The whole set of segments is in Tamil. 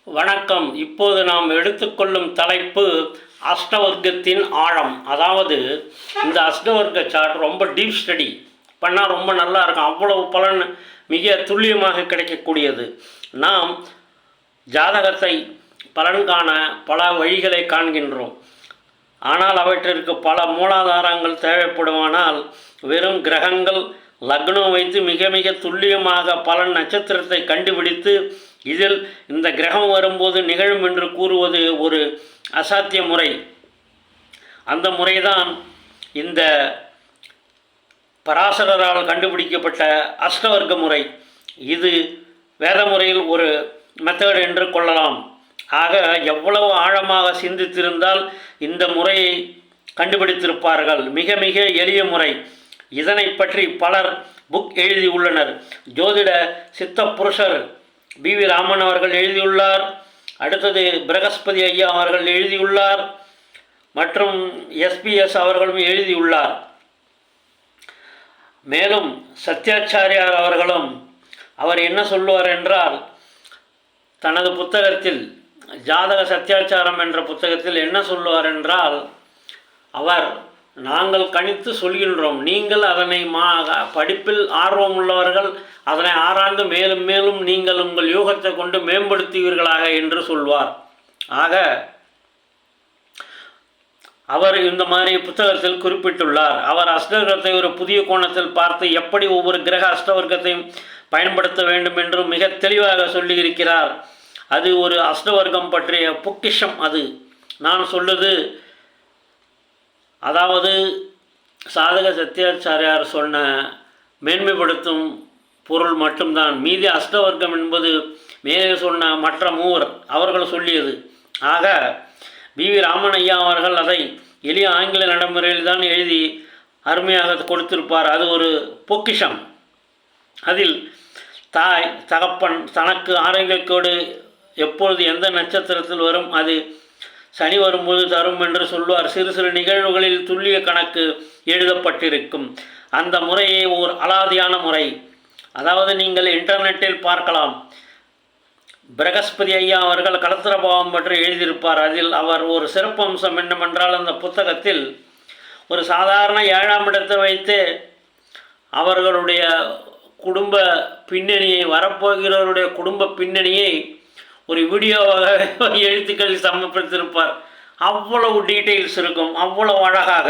வணக்கம். இப்போது நாம் எடுத்துக்கொள்ளும் தலைப்பு அஷ்டவர்க்கத்தின் ஆழம். அதாவது இந்த அஷ்டவர்க்க சார்ட் ரொம்ப டீப் ஸ்டடி பண்ணால் ரொம்ப நல்லா இருக்கும். அவ்வளவு பலன் மிக துல்லியமாக கிடைக்கக்கூடியது. நாம் ஜாதகத்தை பலன் காண பல வழிகளை காண்கின்றோம். ஆனால் அவற்றிற்கு பல மூலாதாரங்கள் தேவைப்படுமானால் வெறும் கிரகங்கள் லக்னம் வைத்து மிக மிக துல்லியமாக பலன் நட்சத்திரத்தை கண்டுபிடித்து இதில் இந்த கிரகம் வரும்போது நிகழும் என்று கூறுவது ஒரு அசாத்திய முறை. அந்த முறைதான் இந்த பராசரரால் கண்டுபிடிக்கப்பட்ட அஷ்டவர்க்க முறை. இது வேத முறையில் ஒரு மெத்தட் என்று கொள்ளலாம். ஆக எவ்வளவு ஆழமாக சிந்தித்திருந்தால் இந்த முறையை கண்டுபிடித்திருப்பார்கள். மிக மிக எளிய முறை. இதனை பற்றி பலர் புக் எழுதியுள்ளனர். ஜோதிட சித்த புருஷர் வி ராமன் அவர்கள் எழுதியுள்ளார். அடுத்தது பிரகஸ்பதி ஐயா அவர்கள் எழுதியுள்ளார். மற்றும் எஸ்பிஎஸ் அவர்களும் எழுதியுள்ளார். மேலும் சத்யாச்சாரியார் அவர்களும் அவர் என்ன சொல்லுவார் என்றால், தனது புத்தகத்தில் ஜாதக சத்யாச்சாரம் என்ற புத்தகத்தில் என்ன சொல்லுவார் என்றால், அவர் நாங்கள் கணித்து சொல்கின்றோம், நீங்கள் அதனை படிப்பில் ஆர்வம் உள்ளவர்கள் அதனை ஆராய்ந்து மேலும் மேலும் நீங்கள் உங்கள் யூகத்தை கொண்டு மேம்படுத்துவீர்களாக என்று சொல்வார். ஆக அவர் இந்த மாதிரி புத்தகத்தில் குறிப்பிட்டுள்ளார். அவர் அஷ்டவர்க்கத்தை ஒரு புதிய கோணத்தில் பார்த்து எப்படி ஒவ்வொரு கிரக அஷ்டவர்க்கத்தையும் பயன்படுத்த வேண்டும் என்று மிக தெளிவாக சொல்லியிருக்கிறார். அது ஒரு அஷ்டவர்க்கம் பற்றிய பொக்கிஷம். அது நான் சொல்லுது, அதாவது சாதக சத்யாச்சாரியார் சொன்ன மேன்மைப்படுத்தும் பொருள் மட்டும்தான். மீதி அஷ்டவர்க்கம் என்பது மேலே சொன்ன மற்ற மூவர் அவர்கள் சொல்லியது. ஆக வி ராமன் ஐயா அவர்கள் அதை எளிய ஆங்கில நடைமுறையில் தான் எழுதி அருமையாக கொடுத்திருப்பார். அது ஒரு பொக்கிஷம். அதில் தாய் தகப்பன் தனக்கு ஆரோக்கியக்கோடு எப்பொழுது எந்த நட்சத்திரத்தில் வரும், அது சனி வரும்போது தரும் என்று சொல்வார். சிறு சிறு நிகழ்வுகளில் துல்லிய கணக்கு எழுதப்பட்டிருக்கும். அந்த முறையை ஓர் அலாதியான முறை. அதாவது நீங்கள் இன்டர்நெட்டில் பார்க்கலாம். பிரகஸ்பதி ஐயா அவர்கள் கலத்திரபாவம் பற்றி எழுதியிருப்பார். அதில் அவர் ஒரு சிறப்பம்சம் என்னவென்றால், அந்த புத்தகத்தில் ஒரு சாதாரண 7ஆம் இடத்தை வைத்து அவர்களுடைய குடும்ப பின்னணியை, வரப்போகிறவருடைய குடும்ப பின்னணியை ஒரு வீடியோவாக எழுத்துக்களில் சமர்ப்பித்திருப்பார். அவ்வளவு டீட்டெயில்ஸ் இருக்கும், அவ்வளவு அழகாக.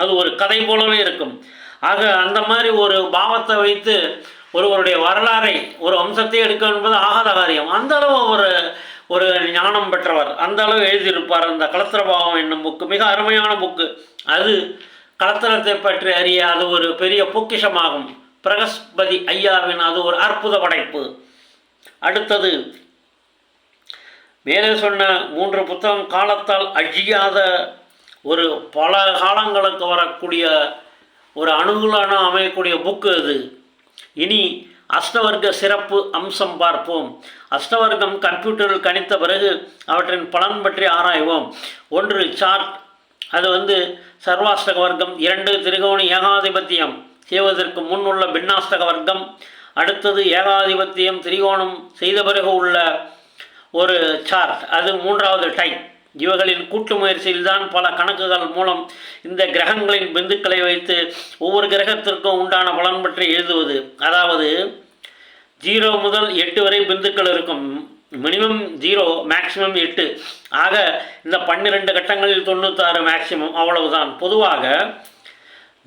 அது ஒரு கதை போலவே இருக்கும். ஆக அந்த மாதிரி ஒரு பாவத்தை வைத்து ஒருவருடைய வரலாறை, ஒரு வம்சத்தை எடுக்க என்பது ஆகாத காரியம். அந்தளவு ஒரு ஞானம் பெற்றவர். அந்த அளவு எழுதியிருப்பார். அந்த கலத்திரபாவம் என்னும் புக்கு மிக அருமையான புக்கு. அது கலத்திரத்தை பற்றி அறிய அது ஒரு பெரிய பொக்கிஷமாகும். பிரகஸ்பதி ஐயாவின் அது ஒரு அற்புத படைப்பு. அடுத்தது மேலே சொன்ன 3 புத்தகம் காலத்தால் அழியாத ஒரு பல காலங்களுக்கு வரக்கூடிய ஒரு அணுகுலான அமையக்கூடிய புக்கு அது. இனி அஷ்டவர்க்க சிறப்பு அம்சம் பார்ப்போம். அஷ்டவர்க்கம் கம்ப்யூட்டரில் கணித்த பிறகு அவற்றின் பலன் பற்றி ஆராய்வோம். 1 சார்ட். அது சர்வாஷ்டக வர்க்கம். 2 திரிகோணி ஏகாதிபத்தியம் செய்வதற்கு முன் உள்ள பின்னாஷ்டக வர்க்கம். அடுத்தது ஏகாதிபத்தியம் திரிகோணம் செய்த பிறகு உள்ள ஒரு சார்ட். அது 3வது டைப். இவர்களின் கூட்டு முயற்சியில்தான் பல கணக்குகள் மூலம் இந்த கிரகங்களின் பிந்துக்களை வைத்து ஒவ்வொரு கிரகத்திற்கும் உண்டான பலன் பற்றி எழுதுவது. அதாவது 0 முதல் 8 வரை பிந்துக்கள் இருக்கும். Minimum 0, maximum 8. ஆக இந்த 12 கட்டங்களில் 96 மேக்சிமம். அவ்வளவுதான். பொதுவாக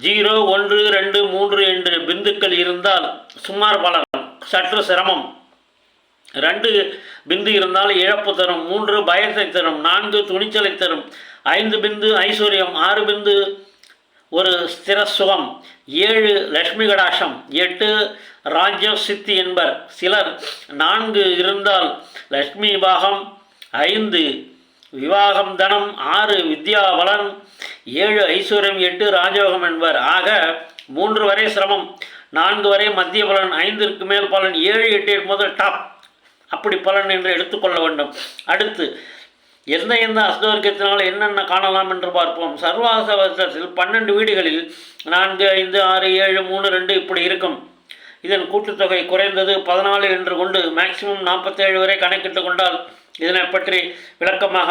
0, 1, 2, 3 என்று பிந்துக்கள் இருந்தால் சுமார் பலன், சற்று சிரமம். 2 பிந்து இருந்தால் இழப்பு தரும். 3 பயத்தை தரும். 4 துணிச்சலை தரும். 5 பிந்து ஐஸ்வர்யம். 6 பிந்து ஒரு ஸ்திர சுகம். 7 லட்சுமி கடாசம். 8 ராஜ்ய சித்தி என்பர் சிலர். 4 இருந்தால் லட்சுமி பாகம். 5 விவாகம் தனம். 6 வித்யா பலன். 7 ஐஸ்வர்யம். 8 ராஜயோகம் என்பர். ஆக 3 வரை சிரமம், 4 வரை மத்திய பலன், 5ற்கு மேல் பலன், 7, 8 என்பது டாப். அப்படி பலன் என்று எடுத்துக்கொள்ள வேண்டும். அடுத்து எந்த அஷ்டவர்க்கத்தினால் என்னென்ன காணலாம் என்று பார்ப்போம். சர்வாசவர்க்கத்தில் 12 வீடுகளில் 4, 5, 6, 7, 3, 2 இப்படி இருக்கும். இதன் கூட்டுத்தொகை குறைந்தது 14 என்று கொண்டு மேக்சிமம் 47 வரை கணக்கிட்டு கொண்டால் இதனை பற்றி விளக்கமாக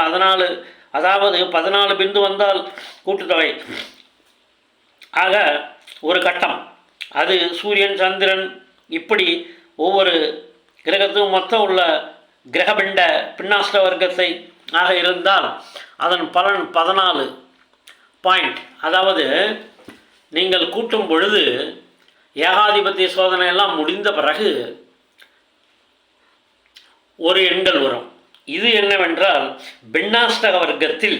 அதாவது 14 பிந்து வந்தால் கூட்டுத்தொகை ஆக ஒரு கட்டம், அது சூரியன் சந்திரன் இப்படி ஒவ்வொரு கிரகத்துக்கும் மொத்தம் உள்ள கிரகபிண்ட பின்னாஷ்ட வர்க்கத்தை ஆக இருந்தால் அதன் பலன் 14 பாயிண்ட். அதாவது நீங்கள் கூட்டும் பொழுது ஏகாதிபத்திய சோதனை எல்லாம் முடிந்த பிறகு ஒரு எண்கள் வரும். இது என்னவென்றால் பின்னாஷ்டக வர்க்கத்தில்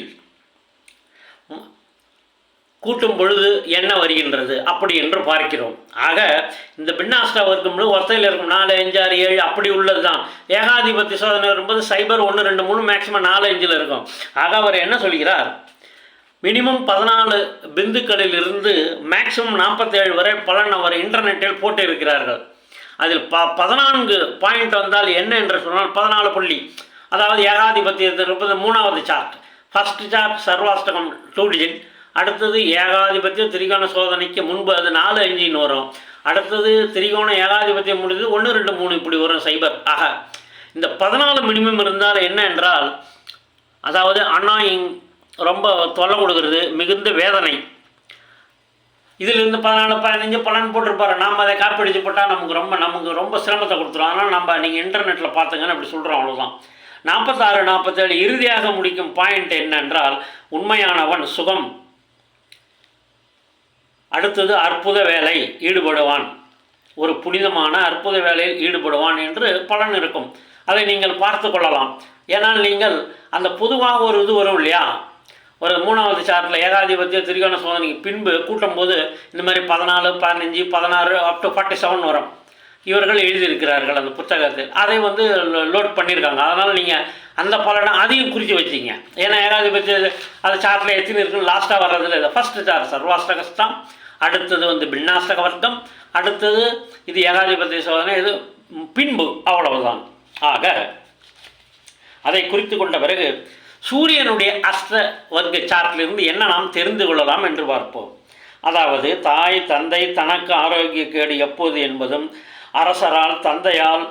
கூட்டும் பொழுது என்ன வருகின்றது அப்படி என்று பார்க்கிறோம். ஆக இந்த பின்னாஷ்ட வர்க்கம் ஒருத்தையில் இருக்கும் 4, 5, 6, 7 அப்படி உள்ளது தான். ஏகாதிபத்திய சோதனை வரும்போது 0, 1, 2, 3 மேக்சிமம் 4, 5 இருக்கும். ஆக அவர் என்ன சொல்கிறார், மினிமம் 14 பிந்துக்களில் இருந்து மேக்சிமம் 47 வரை பலன் அவர் இன்டர்நெட்டில் போட்டு இருக்கிறார்கள். அதில் 14 பாயிண்ட் வந்தால் என்ன என்று சொன்னால் 14 புள்ளி, அதாவது ஏகாதிபத்தியத்தில் இருப்பது 3வது சார்ட். ஃபர்ஸ்ட் சார்ட் சர்வாஷ்டகம் 2 டிஜிட், அடுத்தது ஏகாதிபத்திய திரிகோண சோதனைக்கு முன்பு அது 4, 5 வரும். அடுத்தது திரிகோண ஏகாதிபத்தியம் முடிஞ்சது 1, 2, 3 இப்படி வரும் 0. ஆக இந்த 14 மினிமம் இருந்தால் என்ன என்றால், அதாவது அன்னாயிங் ரொம்ப தொல்லை கொடுக்கறது, மிகுந்த வேதனை. இதிலிருந்து 14, 15 பலன் போட்டிருப்பாரு. நாம் அதை காப்பீடிச்சு போட்டால் நமக்கு ரொம்ப சிரமத்தை கொடுத்துரும். அதனால் நீங்கள் இன்டர்நெட்டில் பார்த்துங்கன்னு அப்படி சொல்கிறோம், அவ்வளோதான். 46, 47 இறுதியாக முடிக்கும் பாயிண்ட் என்னென்றால் உண்மையானவன் சுகம், அடுத்தது அற்புத வேலை ஈடுபடுவான், ஒரு புனிதமான அற்புத வேலையில் ஈடுபடுவான் என்று பலன் இருக்கும். அதை நீங்கள் பார்த்து கொள்ளலாம். ஏன்னால் நீங்கள் அந்த பொதுவாக ஒரு இது வரும் இல்லையா, ஒரு 3வது சார்ட்டில் ஏகாதிபத்திய திரிகோண சோதனைக்கு பின்பு கூட்டும் போது இந்த மாதிரி 14, 15, 16 அப் டு 47 வரும். இவர்கள் எழுதியிருக்கிறார்கள் அந்த புத்தகத்தில், அதை லோட் பண்ணியிருக்காங்க. அதனால் நீங்கள் அந்த பலனை அதையும் குறித்து வச்சிங்க. ஏன்னா ஏகாதிபத்திய அது சார்ட்டில் எத்தனை இருக்குன்னு லாஸ்ட்டாக வர்றதில்லை. இல்லை, ஃபஸ்ட்டு சார்ட் சர்வாஷ்டகஸ்தான், அடுத்தது பின்னாஷ்டக வர்க்கம், அடுத்தது இது ஏகாதிபத்திய சோதனை, இது பின்பு, அவ்வளவுதான். ஆக அதை குறித்து கொண்ட பிறகு சூரியனுடைய அஷ்ட வர்க்க சார்ட்டிலிருந்து என்ன நாம் தெரிந்து கொள்ளலாம் என்று பார்ப்போம். அதாவது தாய் தந்தை தனக்கு ஆரோக்கிய கேடு எப்போது என்பதும், அரசரால் தந்தையால்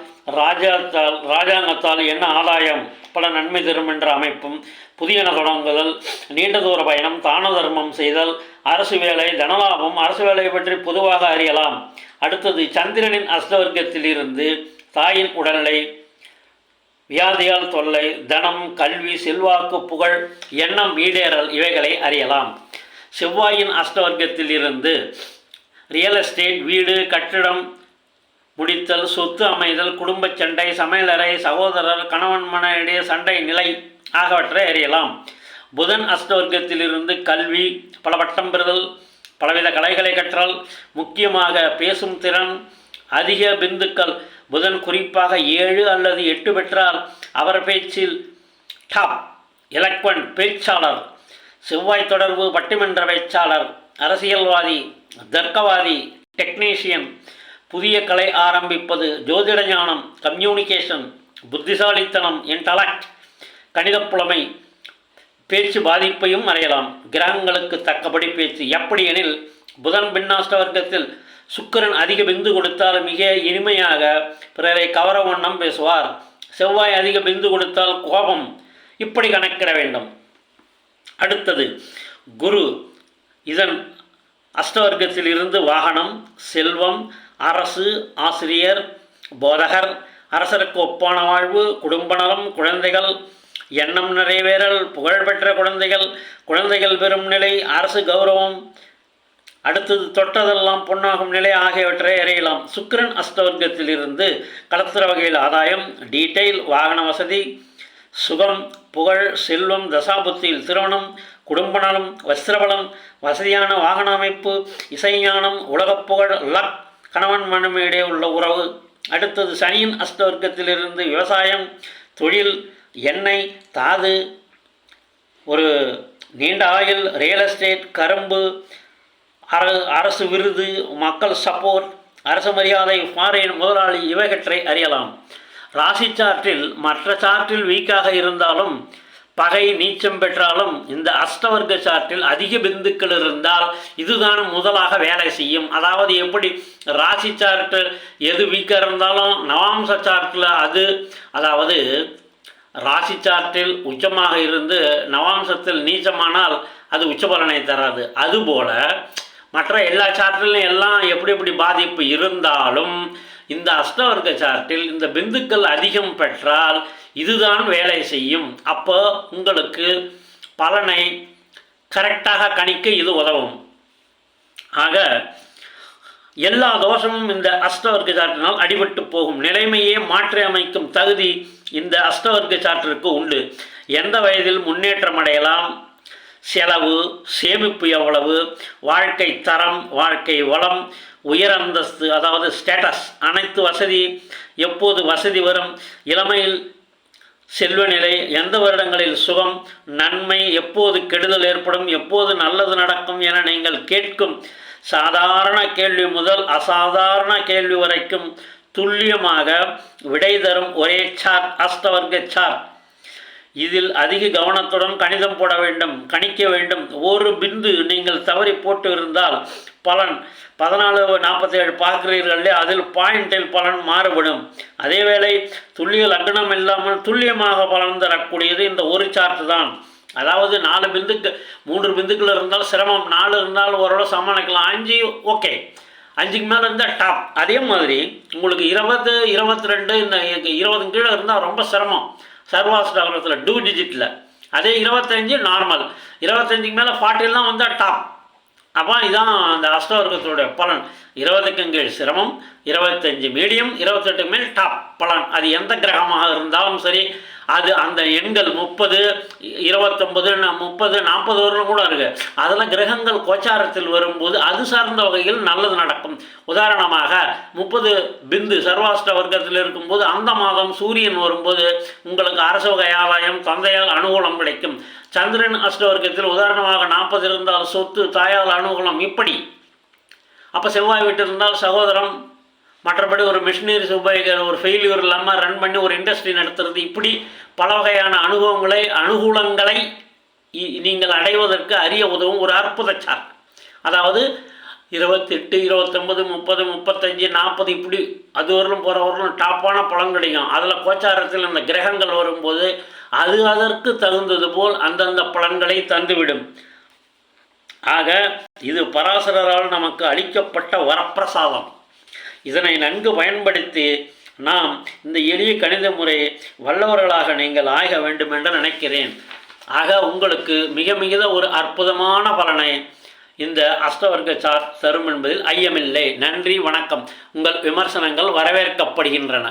ராஜாங்கத்தால் என்ன ஆதாயம் பல நன்மை தரும் என்ற அமைப்பும், புதியன தொடங்குதல், நீண்ட தூர பயணம், தான தர்மம் செய்தல், அரசு வேலை, தனலாபம், அரசு வேலையை பற்றி பொதுவாக அறியலாம். அடுத்தது சந்திரனின் அஷ்டவர்க்கத்திலிருந்து தாயின் உடல்நிலை, வியாதியால் தொல்லை, தனம், கல்வி, செல்வாக்கு, புகழ், எண்ணம் ஈடேறல் இவைகளை அறியலாம். செவ்வாயின் அஷ்டவர்க்கத்தில் இருந்து ரியல் எஸ்டேட், வீடு, கட்டிடம் முடித்தல், சொத்து அமைதல், குடும்ப சண்டை, சமையலறை, சகோதரர், கணவன் மனைவிடைய சண்டை நிலை ஆகியவற்றை அறியலாம். புதன் அஷ்டவர்க்கத்திலிருந்து கல்வி, பல பட்டம் பெறுதல், பலவித கலைகளை கற்றல், முக்கியமாக பேசும் திறன், அதிக பிந்துக்கள். புதன் குறிப்பாக 7 அல்லது 8 பெற்றால் அவர் பேச்சில் டாப் எலக்வன் பேச்சாளர். செவ்வாய் தொடர்பு பட்டிமன்ற பேச்சாளர், அரசியல்வாதி, தர்க்கவாதி, டெக்னீஷியன், புதிய கலை ஆரம்பிப்பது, ஜோதிட ஞானம், கம்யூனிகேஷன், புத்திசாலித்தனம், இன்டலெக்ட், கணித புலமை, பேச்சு பாதிப்பையும் அறியலாம். கிரகங்களுக்கு தக்கபடி பேச்சு எப்படி எனில், புதன் பின்னாஷ்ட வர்க்கத்தில் சுக்கிரன் அதிக பிந்து கொடுத்தால் மிக இனிமையாக பிறரை கவர வண்ணம் பேசுவார். செவ்வாய் அதிக பிந்து கொடுத்தால் கோபம், இப்படி கணக்கிட வேண்டும். அடுத்தது குரு, இதன் அஷ்டவர்க்கத்தில் இருந்து வாகனம், செல்வம், அரசு, ஆசிரியர், போதகர், அரசருக்கு ஒப்பான வாழ்வு, குடும்ப நலம், குழந்தைகள், எண்ணம் நிறைவேறல், புகழ்பெற்ற குழந்தைகள் பெறும் நிலை, அரசு கௌரவம், அடுத்தது தொட்டதெல்லாம் பொன்னாகும் நிலை ஆகியவற்றை அறியலாம். சுக்கிரன் அஷ்டவர்க்கத்தில் இருந்து களத்திர வகையில் ஆதாயம், டீட்டெயில், வாகன வசதி, சுகம், புகழ், செல்வம், தசாபுத்தியில் திருமணம், குடும்ப நலம், வஸ்திரபலம், வசதியான வாகன அமைப்பு, இசைஞானம், உலகப் புகழ், லக், கணவன் மனைவியிடையே உள்ள உறவு. அடுத்தது சனியின் அஷ்டவர்க்கத்திலிருந்து விவசாயம், தொழில், எண்ணெய், தாது, ஒரு நீண்ட ஆயுள், ரியல் எஸ்டேட், கரும்பு, அரசு விருது, மக்கள் சப்போர்ட், அரசு மரியாதை, ஃபாரின் முதலாளி இவைகற்றை அறியலாம். ராசி சார்ட்டில் மற்ற சார்ட்டில் வீக்காக இருந்தாலும் பகை நீச்சம் பெற்றாலும் இந்த அஷ்டவர்க்க சார்ட்டில் அதிக பிந்துக்கள் இருந்தால் இதுதான் முதலாக வேலை செய்யும். அதாவது எப்படி ராசி சார்ட்டு எது வீக்காக இருந்தாலும் நவாம்ச சார்ட்டில் அதாவது ராசி சார்ட்டில் உச்சமாக இருந்து நவாம்சத்தில் நீச்சமானால் அது உச்ச பலனை தராது. அதுபோல் மற்ற எல்லா சார்ட்டிலும் எல்லாம் எப்படி பாதிப்பு இருந்தாலும் இந்த அஷ்டவர்க்க சார்ட்டில் இந்த பிந்துக்கள் அதிகம் பெற்றால் இதுதான் வேலை செய்யும். அப்போ உங்களுக்கு பலனை கரெக்டாக கணிக்க இது உதவும். ஆக எல்லா தோஷமும் இந்த அஷ்டவர்க்க சார்ட்டினால் அடிபட்டு போகும். நிலைமையே மாற்றி அமைக்கும் தகுதி இந்த அஷ்டவர்க்க சார்ட்டிற்கு உண்டு. எந்த வயதில் முன்னேற்றம் அடையலாம், செலவு, சேமிப்பு எவ்வளவு, வாழ்க்கை தரம், வாழ்க்கை வளம், உயர் அந்தஸ்து அதாவது ஸ்டேட்டஸ், அனைத்து வசதி, எப்போது வசதி வரும், இளமையில் செல்வநிலை, எந்த வருடங்களில் சுகம், நன்மை, எப்போது கெடுதல் ஏற்படும், எப்போது நல்லது நடக்கும் என நீங்கள் கேட்கும் சாதாரண கேள்வி முதல் அசாதாரண கேள்வி வரைக்கும் துல்லியமாக விடை தரும் ஒரே சார்ட் அஷ்டவர்க்க சார்ட். இதில் அதிக கவனத்துடன் கணிதம் போட வேண்டும், கணிக்க வேண்டும். ஒரு பிந்து நீங்கள் தவறி போட்டு இருந்தால் பலன் 14-47 பார்க்கிறீர்களே, அதில் பாயிண்டில் பலன் மாறுபடும். அதேவேளை துல்லிய லக்னம் இல்லாமல் துல்லியமாக பலன் தரக்கூடியது இந்த ஒரு சார்ட்டு தான். அதாவது 4 பிந்துக்கு 3 பிந்துக்கள் இருந்தால் சிரமம், 4 இருந்தால் ஓரளவு சமாளிக்கலாம், 5 ஓகே, 5க்கு மேலே இருந்தால் டாப். அதே மாதிரி உங்களுக்கு 20, 22 இந்த 20 கீழே இருந்தால் ரொம்ப சிரமம் சர்வாஸ்டகரத்தில் 2 டிஜிட்டில். அதே 25 நார்மல், 25க்கு மேலே 40 வந்தால் டாப். அப்போ இதான் அந்த அஷ்டவர்க்கத்தினுடைய பலன். 20க்கு கீழ் சிரமம், 25 மீடியம், 28க்கு மேல் டாப் பலன். அது எந்த கிரகமாக இருந்தாலும் சரி, அது அந்த எண்கள் 30, 29, 30, 40 வரலும் கூட இருக்குது. அதெல்லாம் கிரகங்கள் கோச்சாரத்தில் வரும்போது அது சார்ந்த வகையில் நல்லது நடக்கும். உதாரணமாக 30 பிந்து சர்வாஷ்ட வர்க்கத்தில் இருக்கும்போது அந்த மாதம் சூரியன் வரும்போது உங்களுக்கு அரசு வகை ஆதாயம், தந்தையால் அனுகூலம் கிடைக்கும். சந்திரன் அஷ்டவர்க்கத்தில் உதாரணமாக 40 இருந்தால் சொத்து, தாயால் அனுகூலம், இப்படி. அப்போ செவ்வாய் விட்டு இருந்தால் சகோதரம், மற்றபடி ஒரு மிஷினரி உபயோக ஒரு ஃபெயிலியர் இல்லாமல் ரன் பண்ணி ஒரு இண்டஸ்ட்ரி நடத்துறது, இப்படி பல வகையான அனுகூலங்களை நீங்கள் அடைவதற்கு அறிய உதவும் ஒரு அற்புத சார்ட். அதாவது 28, 29, 30, 35, 40 இப்படி அது வரலும் போகிறவர்களும் டாப்பான பலன் கிடைக்கும். அதில் கோச்சாரத்தில் அந்த கிரகங்கள் வரும்போது அது அதற்கு தகுந்தது போல் அந்தந்த பலன்களை தந்துவிடும். ஆக இது பராசரரால் நமக்கு அளிக்கப்பட்ட வரப்பிரசாதம். இதனை நன்கு பயன்படுத்தி நாம் இந்த எளிய கணித முறையை வல்லவர்களாக நீங்கள் ஆக வேண்டும் என்று நினைக்கிறேன். ஆக உங்களுக்கு மிக மிக ஒரு அற்புதமான பலனை இந்த அஷ்டவர்க்க சார்ட் தரும் என்பதில் ஐயமில்லை. நன்றி, வணக்கம். உங்கள் விமர்சனங்கள் வரவேற்கப்படுகின்றன.